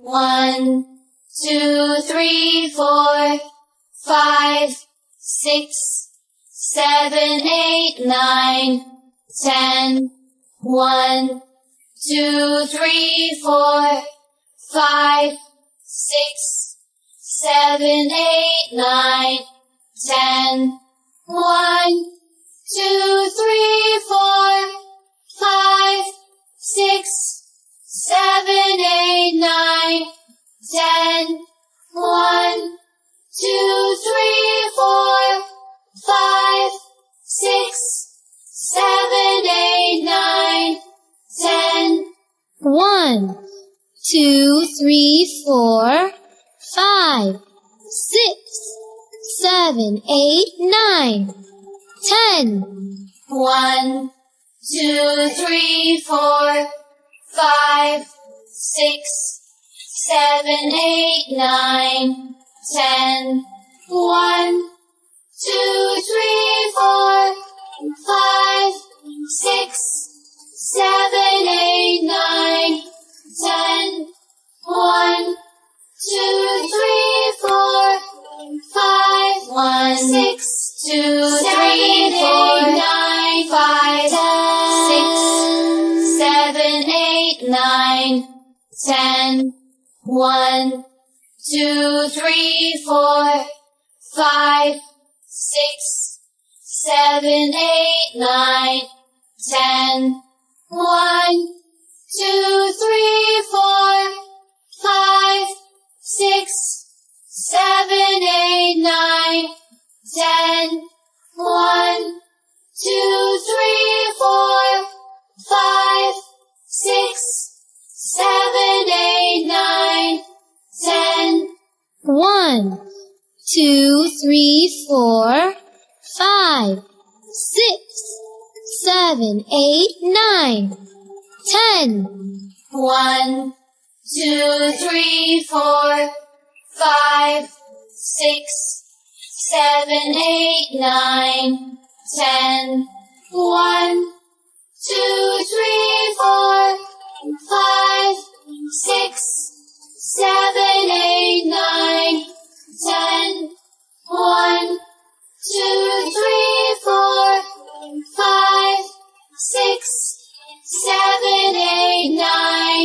1, 2, 3, 4, 5, 6, 7, 8, 9, 10. 1, 2, 3, 4, 5, 6, 7, 8, 9, 10. 1, 2, 3, 4, 5, 6, 7, 8, 9, 10. 1, 2, 3, 4, 5, 6, 7, 8, 9, 10. 1, 2, 3, 4, 5, 6, 7, 8, 9, 10. 1, 2, 3, 4, 5, 6, 7, 8, 9, 10. 1, 2, 3, 4, 5, 6, 7, 8, 9, 10. 1, 2, 3, 4, 5, 1, 6, 2, 3, 4, 9, 5, 6, 7, 8, 9, 10. 1, 2, 3, 4, 5, 6, 7, 8, 9, 10. 1, 2, 3, 4, 5, 6, 7, 8, 9, 10. 1, 2, 3, 4, 5, 6, 7, 8, 9, 10. 1, 2, 3, 4, 5, 6, 7, 8, 9, 10. 1, 2, 3, 4, 5, 6, 7, 8, 9, 10. 1, 2, 3, 4, 5, 6, 7, 8, 9, 10. 1, 2, 3, 4, 5, 6, 7, 8, 9,